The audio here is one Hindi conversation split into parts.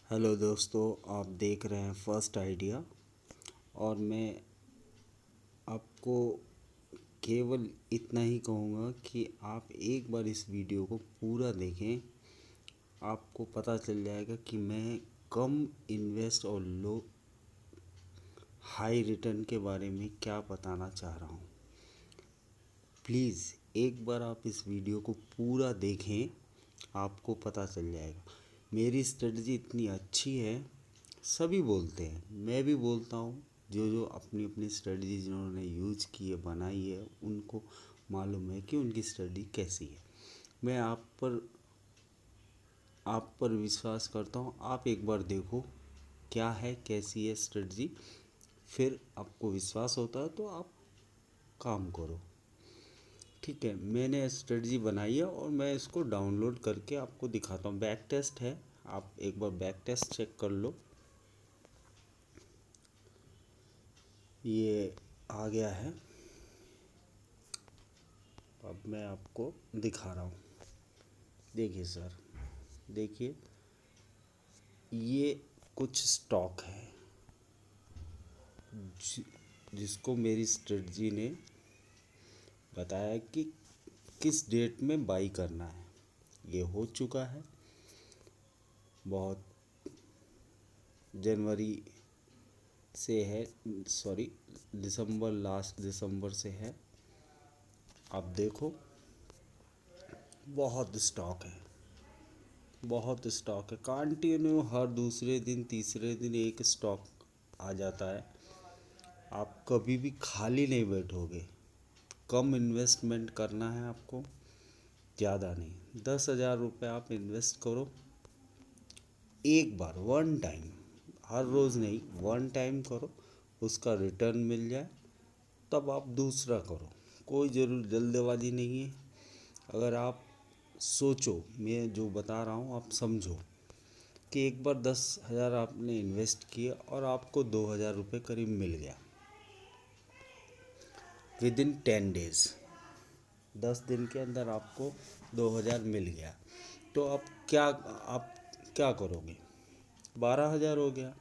हेलो दोस्तों, आप देख रहे हैं फर्स्ट आइडिया। और मैं आपको केवल इतना ही कहूँगा कि आप एक बार इस वीडियो को पूरा देखें। आपको पता चल जाएगा कि मैं कम इन्वेस्ट और लो हाई रिटर्न के बारे में क्या बताना चाह रहा हूँ। प्लीज़ एक बार आप इस वीडियो को पूरा देखें, आपको पता चल जाएगा। मेरी स्ट्रेटजी इतनी अच्छी है, सभी बोलते हैं, मैं भी बोलता हूँ। जो जो अपनी अपनी स्ट्रेटजी जिन्होंने यूज की है, बनाई है, उनको मालूम है कि उनकी स्ट्रेटजी कैसी है। मैं आप पर विश्वास करता हूँ। आप एक बार देखो क्या है, कैसी है स्ट्रेटजी, फिर आपको विश्वास होता है तो आप काम करो। ठीक है, मैंने स्ट्रेटजी बनाई है और मैं इसको डाउनलोड करके आपको दिखाता हूँ। बैक टेस्ट है, आप एक बार बैक टेस्ट चेक कर लो। ये आ गया है, अब मैं आपको दिखा रहा हूँ। देखिए सर, देखिए ये कुछ स्टॉक है जिसको मेरी स्ट्रेटजी ने बताया कि किस डेट में बाई करना है। ये हो चुका है, बहुत जनवरी से है, सॉरी दिसंबर, लास्ट दिसंबर से है। आप देखो बहुत स्टॉक है, बहुत स्टॉक है। कंटिन्यू हर दूसरे दिन तीसरे दिन एक स्टॉक आ जाता है। आप कभी भी खाली नहीं बैठोगे। कम इन्वेस्टमेंट करना है आपको, ज़्यादा नहीं। 10,000 रुपये आप इन्वेस्ट करो एक बार, वन टाइम, हर रोज़ नहीं, वन टाइम करो, उसका रिटर्न मिल जाए तब आप दूसरा करो। कोई ज़रूर जल्दबाजी नहीं है। अगर आप सोचो, मैं जो बता रहा हूँ आप समझो कि एक बार 10,000 आपने इन्वेस्ट किए और आपको 2,000 रुपये करीब मिल गया विद इन 10 डेज़। 10 दिन के अंदर आपको 2,000 मिल गया, तो आप क्या करोगे? 12,000 हो गया,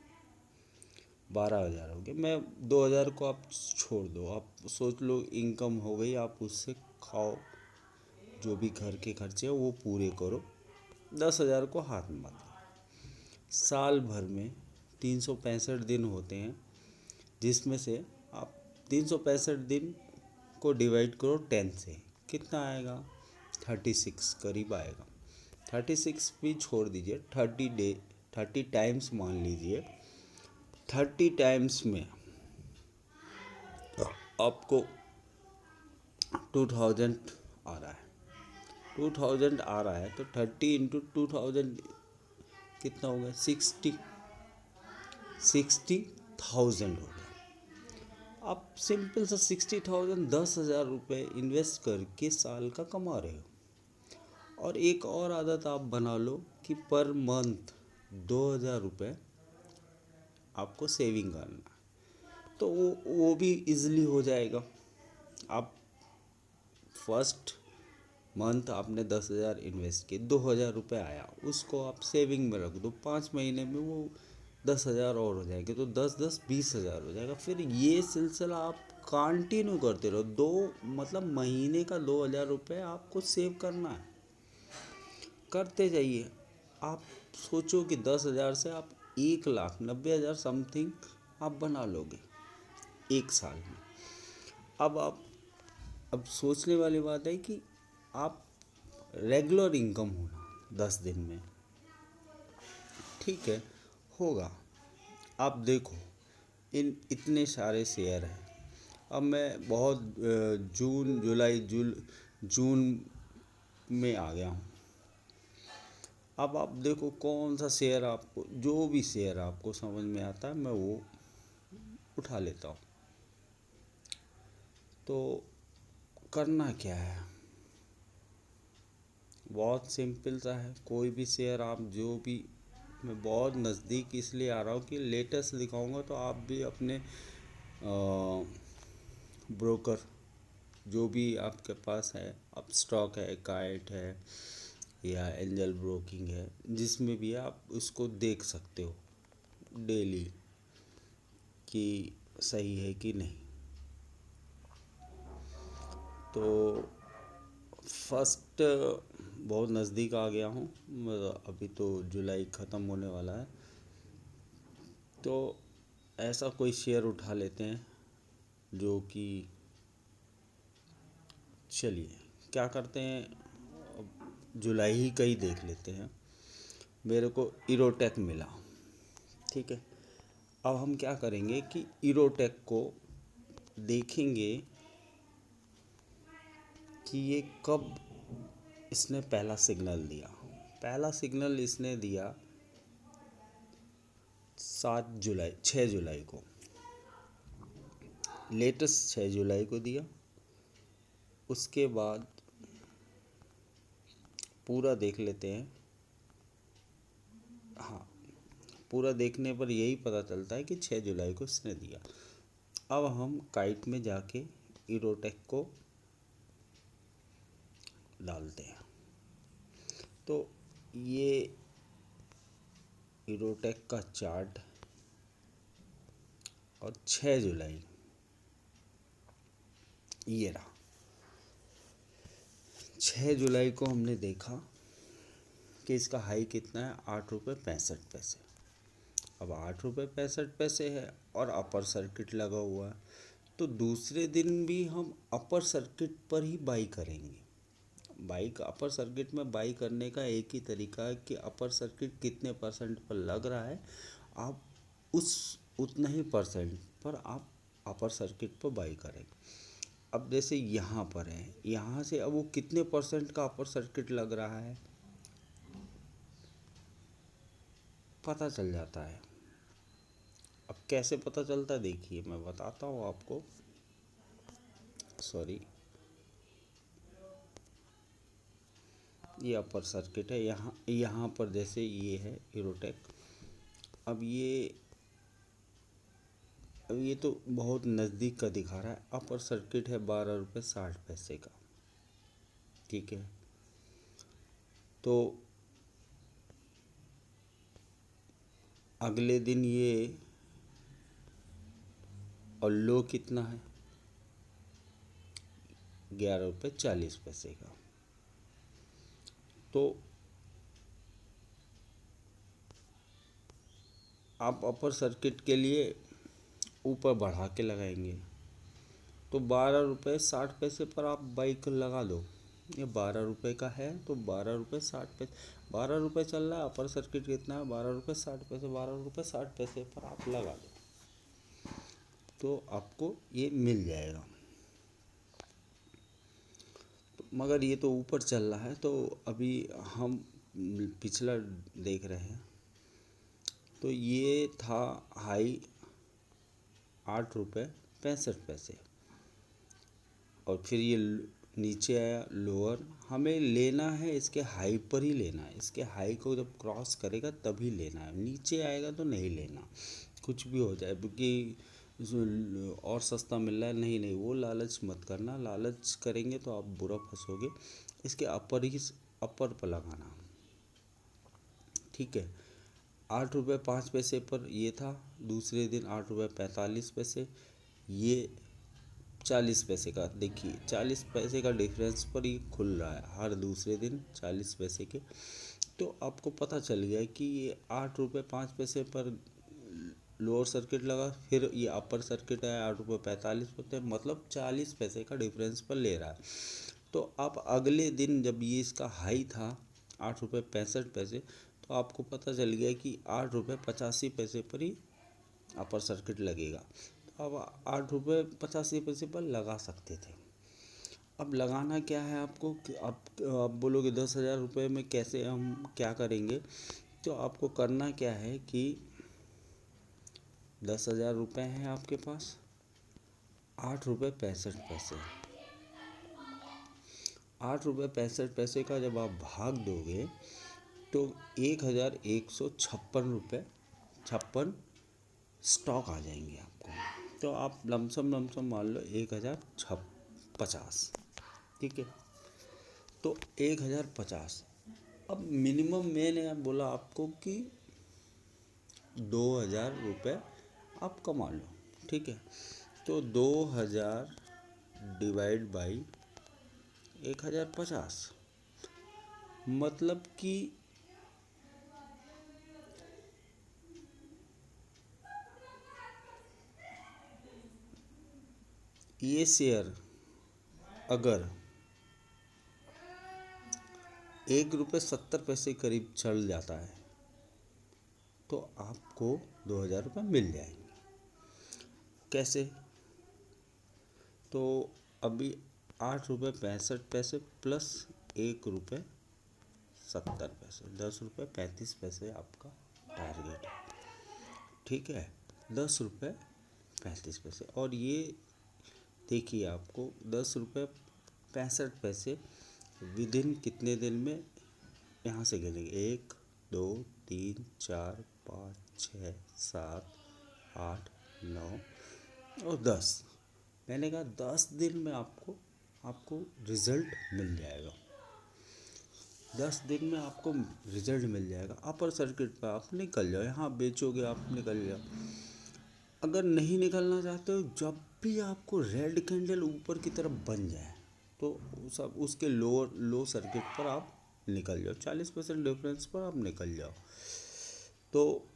12,000 हो गया। मैं 2,000 को आप छोड़ दो, आप सोच लो इनकम हो गई, आप उससे खाओ, जो भी घर के खर्चे हैं वो पूरे करो। 10,000 को हाथ में मत लो। साल भर में 365 दिन होते हैं, जिसमें से आप 365 दिन को डिवाइड करो 10 से, कितना आएगा? 36 करीब आएगा। 36 भी छोड़ दीजिए, 30 टाइम्स मान लीजिए। 30 टाइम्स में आपको 2,000 आ रहा है। 2,000 आ रहा है तो 30 × 2,000 कितना हो गया? 60,000 हो गया। आप सिंपल सा 60,000, 10,000 रुपये इन्वेस्ट करके साल का कमा रहे हो। और एक और आदत आप बना लो कि पर मंथ 2,000 रुपये आपको सेविंग करना है, तो वो भी इजीली हो जाएगा। आप फर्स्ट मंथ आपने 10,000 इन्वेस्ट किए, 2,000 रुपये आया, उसको आप सेविंग में रख दो। 5 महीने में वो 10,000 और हो जाएंगे, तो 10 10 20,000 हो जाएगा। फिर ये सिलसिला आप कंटिन्यू करते रहो। मतलब महीने का 2,000 रुपये आपको सेव करना है, करते जाइए। आप सोचो कि 10,000 से आप 1,90,000 समथिंग आप बना लोगे एक साल में। अब सोचने वाली बात है कि आप रेगुलर इनकम होना 10 दिन में, ठीक है, होगा। आप देखो इतने सारे शेयर हैं। अब मैं बहुत जून में आ गया हूँ। अब आप देखो कौन सा शेयर, आपको जो भी शेयर आपको समझ में आता है मैं वो उठा लेता हूँ। तो करना क्या है, बहुत सिंपल सा है। कोई भी शेयर आप जो भी, मैं बहुत नज़दीक इसलिए आ रहा हूँ कि लेटेस्ट दिखाऊंगा तो आप भी अपने ब्रोकर जो भी आपके पास है, अब स्टॉक है, काइट है, या एंजल ब्रोकिंग है, जिसमें भी आप उसको देख सकते हो डेली कि सही है कि नहीं। तो फर्स्ट बहुत नज़दीक आ गया हूँ, अभी तो जुलाई ख़त्म होने वाला है। तो ऐसा कोई शेयर उठा लेते हैं जो कि, चलिए क्या करते हैं, जुलाई ही का ही देख लेते हैं। मेरे को इरोटेक मिला, ठीक है। अब हम क्या करेंगे कि इरोटेक को देखेंगे कि ये कब इसने पहला सिग्नल दिया। पहला सिग्नल इसने दिया 6 जुलाई को, लेटेस्ट 6 जुलाई को दिया। उसके बाद पूरा देख लेते हैं। हाँ, पूरा देखने पर यही पता चलता है कि 6 जुलाई को इसने दिया। अब हम काइट में जाके इरोटेक को डालते हैं। तो ये इरोटेक का चार्ट और 6 जुलाई ये रहा। 6 जुलाई को हमने देखा कि इसका हाई कितना है, 8 रुपये 65 पैसे। अब 8 रुपये 65 पैसे है और अपर सर्किट लगा हुआ है, तो दूसरे दिन भी हम अपर सर्किट पर ही बाई करेंगे। अपर सर्किट में बाई करने का एक ही तरीका है कि अपर सर्किट कितने परसेंट पर लग रहा है, आप उतना ही परसेंट पर आप अपर सर्किट पर बाई करेंगे। अब जैसे यहाँ पर है, यहाँ से अब वो कितने परसेंट का अपर सर्किट लग रहा है पता चल जाता है। अब कैसे पता चलता है, देखिए मैं बताता हूँ आपको। सॉरी, ये अपर सर्किट है। यहाँ पर जैसे ये है इरोटेक। अब ये तो बहुत नज़दीक का दिखा रहा है। अपर सर्किट है 12 रुपये 60 पैसे का, ठीक है। तो अगले दिन ये, और लो कितना है, 11 रुपये 40 पैसे का। तो आप अपर सर्किट के लिए ऊपर बढ़ा के लगाएंगे तो 12 रुपये 60 पैसे पर आप बाइक लगा दो। ये 12 रुपये का है तो 12 रुपये 60 पैसे, 12 रुपये चल रहा है। अपर सर्किट कितना है, 12 रुपये 60 पैसे। 12 रुपये 60 पैसे पर आप लगा दो तो आपको ये मिल जाएगा। तो मगर ये तो ऊपर चल रहा है, तो अभी हम पिछला देख रहे हैं। तो ये था हाई 8 रुपये 65 पैसे, और फिर ये नीचे आया लोअर। हमें लेना है इसके हाई पर ही लेना है। इसके हाई को जब क्रॉस करेगा तभी लेना है, नीचे आएगा तो नहीं लेना, कुछ भी हो जाए। क्योंकि और सस्ता मिल रहा है, नहीं नहीं, वो लालच मत करना। लालच करेंगे तो आप बुरा फंसोगे। इसके अपर पर लगाना, ठीक है। 8 रुपये 5 पैसे पर ये था। दूसरे दिन 8 रुपये 45 पैसे, ये 40 पैसे का। देखिए 40 पैसे का डिफरेंस पर ये खुल रहा है हर दूसरे दिन 40 पैसे के। तो आपको पता चल गया कि ये 8 रुपये 5 पैसे पर लोअर सर्किट लगा, फिर ये अपर सर्किट है 8 रुपये 45 पैसे, मतलब 40 पैसे का डिफरेंस पर ले रहा है। तो आप अगले दिन जब ये इसका हाई था 8 रुपये 65 पैसे, तो आपको पता चल गया कि 8 रुपये 85 पैसे पर ही अपर सर्किट लगेगा। तो अब 8 रुपये 85 पैसे पर लगा सकते थे। अब लगाना क्या है आपको कि आप बोलोगे 10,000 रुपये में कैसे हम क्या करेंगे। तो आपको करना क्या है कि 10,000 रुपये हैं आपके पास, 8 रुपये 65 पैसे, 8 रुपये 65 पैसे का जब आप भाग दोगे तो 1,156 रुपये 56 स्टॉक आ जाएंगे आपको। तो आप लमसम मान लो 1,050, ठीक है। तो 1,050 अब मिनिमम मैंने बोला आपको कि 2,000 रुपये आप कमा लो, ठीक है। तो 2,000 डिवाइड बाई 1,050, मतलब कि ये शेयर अगर 1 रुपये 70 पैसे करीब चल जाता है तो आपको 2,000 रुपये मिल जाएंगे। कैसे? तो अभी 8 रुपये 65 पैसे प्लस 1 रुपये 70 पैसे, 10 रुपये 35 पैसे आपका टारगेट है, ठीक है। 10 रुपये 35 पैसे, और ये देखिए आपको 10 रुपये 65 पैसे विदिन कितने दिन में यहाँ से गिनेंगे, 1 2 3 4 5 6 7 8 9 और 10। मैंने कहा 10 दिन में आपको रिजल्ट मिल जाएगा। 10 दिन में आपको रिजल्ट मिल जाएगा। अपर सर्किट पर आप निकल जाओ, यहाँ बेचोगे आप निकल जाओ। अगर नहीं निकलना चाहते हो, जब भी आपको रेड कैंडल ऊपर की तरफ बन जाए तो सब उसके लो सर्किट पर आप निकल जाओ, 40% डिफरेंस पर आप निकल जाओ, तो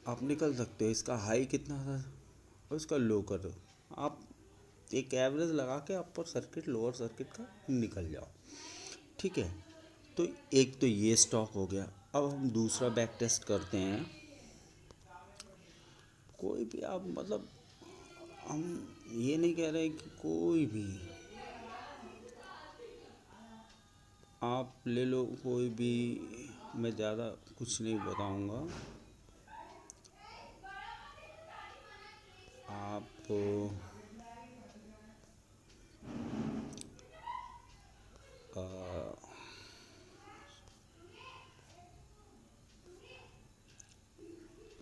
आप निकल सकते हो। इसका हाई कितना था और इसका लो करो, आप एक एवरेज लगा के अपर सर्किट लोअर सर्किट का निकल जाओ, ठीक है। तो एक तो ये स्टॉक हो गया। अब हम दूसरा बैक टेस्ट करते हैं। कोई भी आप, मतलब हम ये नहीं कह रहे कि कोई भी आप ले लो, कोई भी, मैं ज़्यादा कुछ नहीं बताऊंगा। आप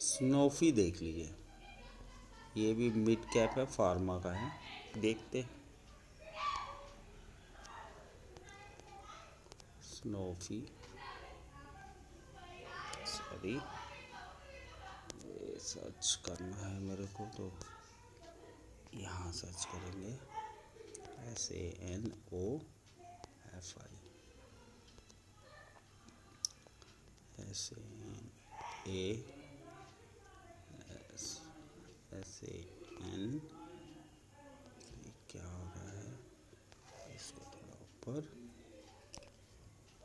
स्नोफी देख लीजिए, ये भी मिड कैप है, फार्मा का है, देखते स्नोफी, सॉरी ये सर्च करना है मेरे को, तो यहाँ सर्च करेंगे SANOFI, SAN, क्या हो रहा है, इसको थोड़ा ऊपर,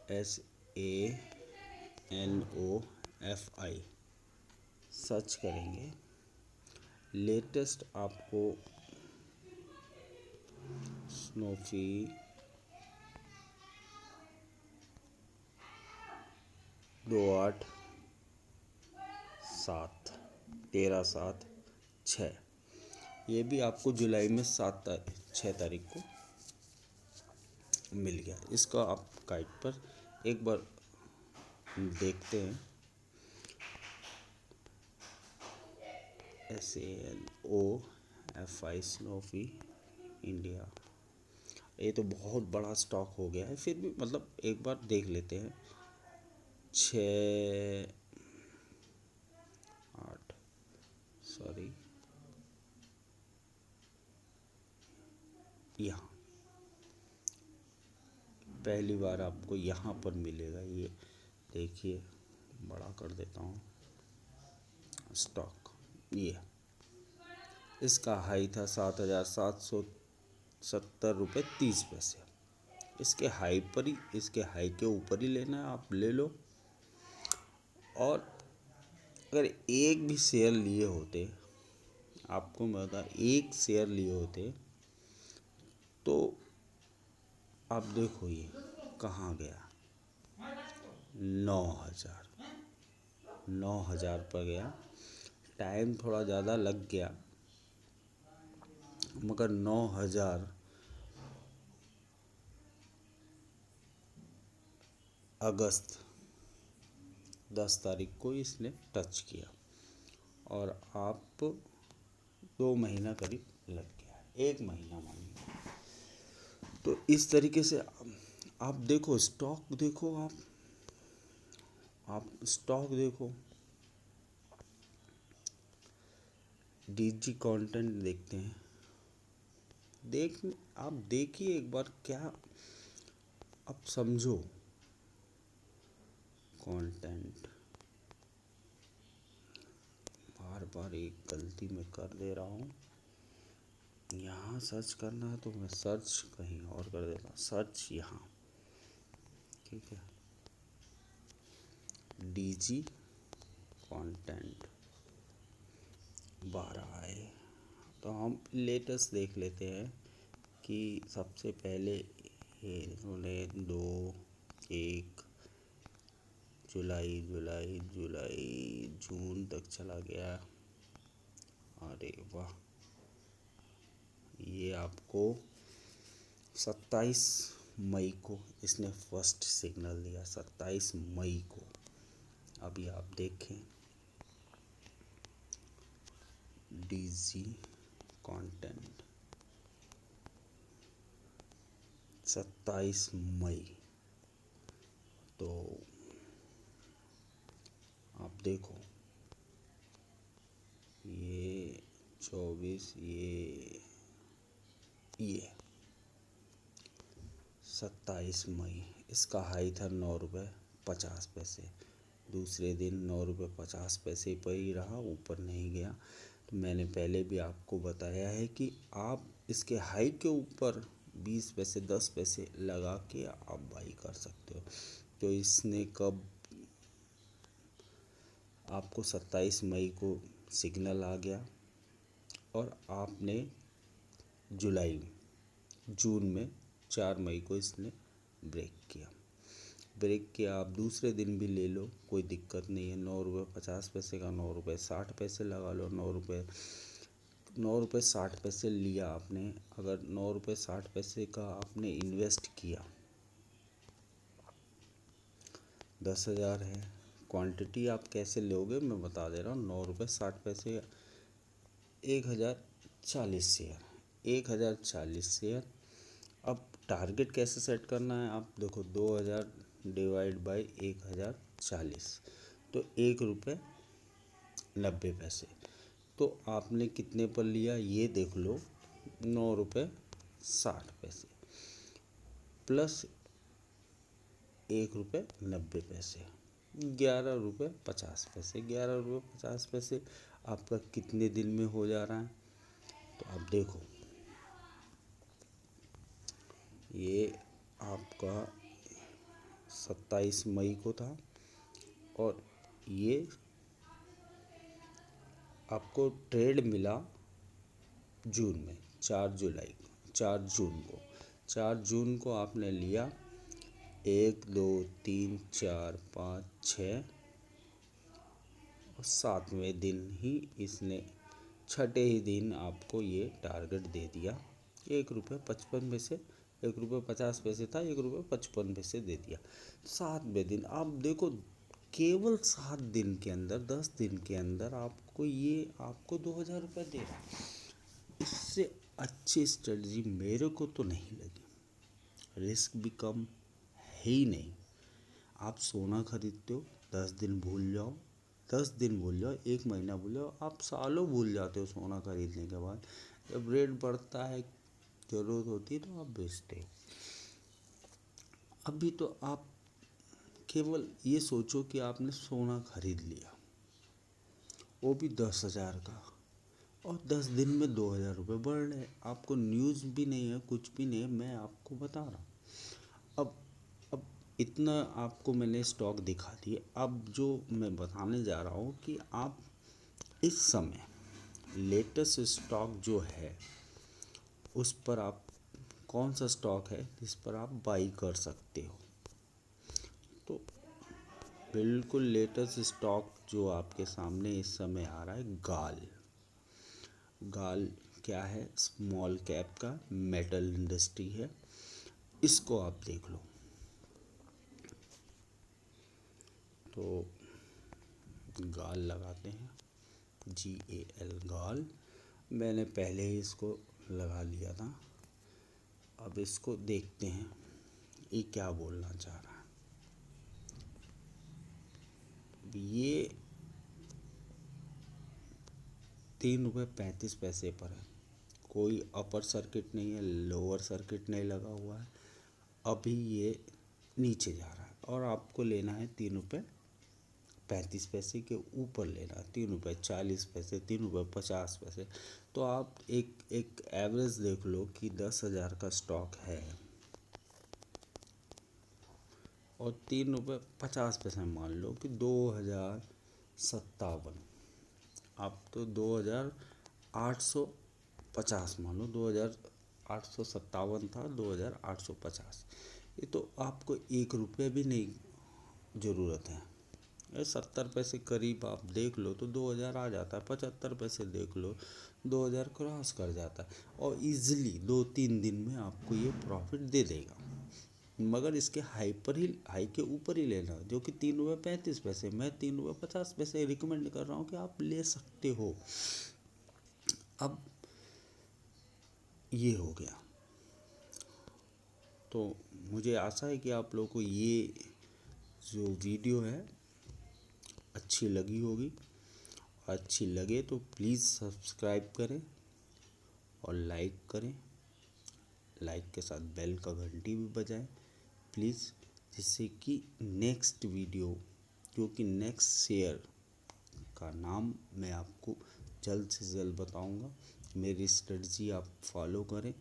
SANOFI सर्च करेंगे। लेटेस्ट आपको स्नोफी 28/7/13/7/6, ये भी आपको जुलाई में 6 तारीख को मिल गया। इसका आप गाइड पर एक बार देखते हैं। SANOFI स्नोफी इंडिया, ये तो बहुत बड़ा स्टॉक हो गया है, फिर भी मतलब एक बार देख लेते हैं। 6 8 सॉरी, यहाँ पहली बार आपको यहाँ पर मिलेगा। ये देखिए, बड़ा कर देता हूँ स्टॉक। ये इसका हाई था 7,770 रुपये 30 पैसे। इसके हाई पर ही, इसके हाई के ऊपर ही लेना है, आप ले लो। और अगर एक भी शेयर लिए होते, आपको मैं बता, एक शेयर लिए होते तो आप देखो ये कहाँ गया, 9,000 पर गया। टाइम थोड़ा ज़्यादा लग गया, मगर 9,000 अगस्त 10 तारीख को इसने टच किया, और आप 2 महीना करीब लग गया, 1 महीना मानिए। तो इस तरीके से आप देखो स्टॉक देखो, आप स्टॉक देखो, डीजी कंटेंट देखते हैं। देख आप देखिए एक बार, क्या आप समझो कंटेंट। बार बार एक गलती मैं कर दे रहा हूँ, यहाँ सर्च करना है तो मैं सर्च कहीं और कर देता हूँ, सर्च यहाँ, ठीक है। डीजी कंटेंट 12 आए, तो हम लेटेस्ट देख लेते हैं कि सबसे पहले ये इन्होंने 2 1 जुलाई जुलाई जुलाई जून तक चला गया। अरे वाह, ये आपको 27 मई को इसने फर्स्ट सिग्नल दिया, 27 मई को। अभी आप देखें डीजी कंटेंट 27 मई, तो आप देखो ये 24, ये 27 मई, इसका हाई था 9 रुपये 50 पैसे। दूसरे दिन 9 रुपये 50 पैसे पर ही रहा, ऊपर नहीं गया। तो मैंने पहले भी आपको बताया है कि आप इसके हाई के ऊपर 20 पैसे 10 पैसे लगा के आप बाई कर सकते हो। तो इसने कब, आपको 27 मई को सिग्नल आ गया और आपने जून में 4 मई को इसने ब्रेक किया। ब्रेक किया, आप दूसरे दिन भी ले लो, कोई दिक्कत नहीं है। 9 रुपये 50 पैसे का 9 रुपये 60 पैसे लगा लो। 9 रुपये 60 पैसे लिया आपने। अगर 9 रुपये 60 पैसे का आपने इन्वेस्ट किया, 10,000 है। क्वांटिटी आप कैसे लोगे मैं बता दे रहा हूँ। 9 रुपये 60 पैसे, 1040 शेयर, 1040 शेयर। अब टारगेट कैसे सेट करना है, आप देखो 2000 डिवाइड बाई 1040, तो 1 रुपये 90 पैसे। तो आपने कितने पर लिया ये देख लो, 9 रुपये 60 पैसे प्लस 1 रुपये 90 पैसे, 11 रुपये 50 पैसे। 11 रुपये 50 पैसे आपका कितने दिन में हो जा रहा है, तो आप देखो ये आपका 27 मई को था और ये आपको ट्रेड मिला जून में, 4 जून को आपने लिया। 1 2 3 4 5 6 और 7वें दिन ही इसने, छठे ही दिन आपको ये टारगेट दे दिया 1 रुपये 55 पैसे। 1 रुपये 50 पैसे था, 1 रुपये 55 पैसे दे दिया। 7वें दिन आप देखो, केवल 7 दिन के अंदर, 10 दिन के अंदर आपको 2,000 रुपये दे रहा है। इससे अच्छी स्ट्रेटजी मेरे को तो नहीं लगी। रिस्क भी कम है ही नहीं। आप सोना खरीदते हो, 10 दिन भूल जाओ, 10 दिन भूल जाओ, 1 महीना भूल जाओ, आप सालों भूल जाते हो सोना खरीदने के बाद। जब रेट बढ़ता है, ज़रूरत होती है तो आप बेचते हो। अभी तो आप केवल ये सोचो कि आपने सोना खरीद लिया, वो भी 10,000 का, और 10 दिन में 2,000 रुपये बढ़ रहे। आपको न्यूज़ भी नहीं है, कुछ भी नहीं है, मैं आपको बता रहा हूँ। अब इतना आपको मैंने स्टॉक दिखा दिए। अब जो मैं बताने जा रहा हूँ कि आप इस समय लेटेस्ट स्टॉक जो है उस पर आप, कौन सा स्टॉक है जिस पर आप बाई कर सकते हो। तो बिल्कुल लेटेस्ट स्टॉक जो आपके सामने इस समय आ रहा है, गाल क्या है, स्मॉल कैप का मेटल इंडस्ट्री है। इसको आप देख लो। तो गाल लगाते हैं, GAL गाल। मैंने पहले ही इसको लगा लिया था। अब इसको देखते हैं ये क्या बोलना चाह रहा है? ये 3 रुपये 35 पैसे पर है, कोई अपर सर्किट नहीं है, लोअर सर्किट नहीं लगा हुआ है। अभी ये नीचे जा रहा है और आपको लेना है 3 रुपये 35 पैसे के ऊपर लेना है, 3 रुपये 40 पैसे, 3 रुपये 50 पैसे। तो आप एक एक एवरेज देख लो कि 10,000 का स्टॉक है और 3 रुपये 50 पैसे मान लो कि 2057, आप तो 2850 मान लो, 2857 था, 2850। ये तो आपको 1 रुपये भी नहीं ज़रूरत है। 70 पैसे करीब आप देख लो तो 2000 आ जाता है, 75 पैसे देख लो 2000 क्रॉस कर जाता है और इजीली 2-3 दिन में आपको ये प्रॉफिट दे देगा। मगर इसके हाई के ऊपर ही लेना, जो कि 3 रुपये 35 पैसे। मैं 3 रुपये 50 पैसे रिकमेंड कर रहा हूँ कि आप ले सकते हो। अब ये हो गया, तो मुझे आशा है कि आप लोगों को ये जो वीडियो है अच्छी लगी होगी। अच्छी लगे तो प्लीज़ सब्सक्राइब करें और लाइक करें, लाइक के साथ बेल का घंटी भी बजाएं प्लीज़, जिससे कि नेक्स्ट वीडियो, जो कि नेक्स्ट शेयर का नाम मैं आपको जल्द से जल्द बताऊंगा। मेरी स्ट्रेटजी आप फॉलो करें।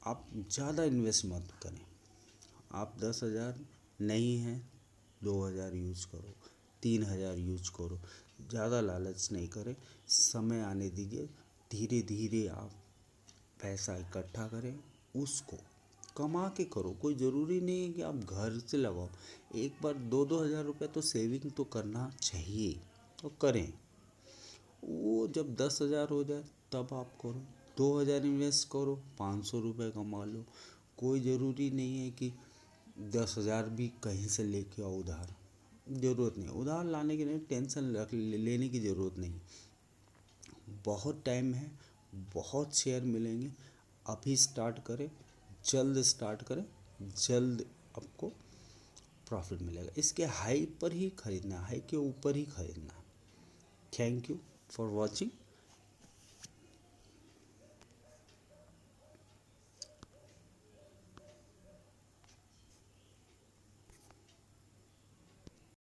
आप ज़्यादा इन्वेस्ट मत करें। आप 10,000 नहीं है, 2,000 यूज करो, 3,000 यूज करो, ज़्यादा लालच नहीं करें। समय आने दीजिए, धीरे धीरे आप पैसा इकट्ठा करें, उसको कमा के करो। कोई ज़रूरी नहीं है कि आप घर से लगाओ। एक बार 2-2 हज़ार रुपये तो सेविंग तो करना चाहिए, तो करें। वो जब 10,000 हो जाए तब आप करो। 2,000 इन्वेस्ट करो, 500 रुपये कमा लो। कोई ज़रूरी नहीं है कि 10,000 भी कहीं से लेके आओ उधार, ज़रूरत नहीं। उधार लाने की नहीं, टेंशन लेने की ज़रूरत नहीं। बहुत टाइम है, बहुत शेयर मिलेंगे। अभी स्टार्ट करें, जल्द स्टार्ट करें, जल्द आपको प्रॉफिट मिलेगा। इसके हाई पर ही खरीदना है, हाई के ऊपर ही खरीदना है। Thank you for watching.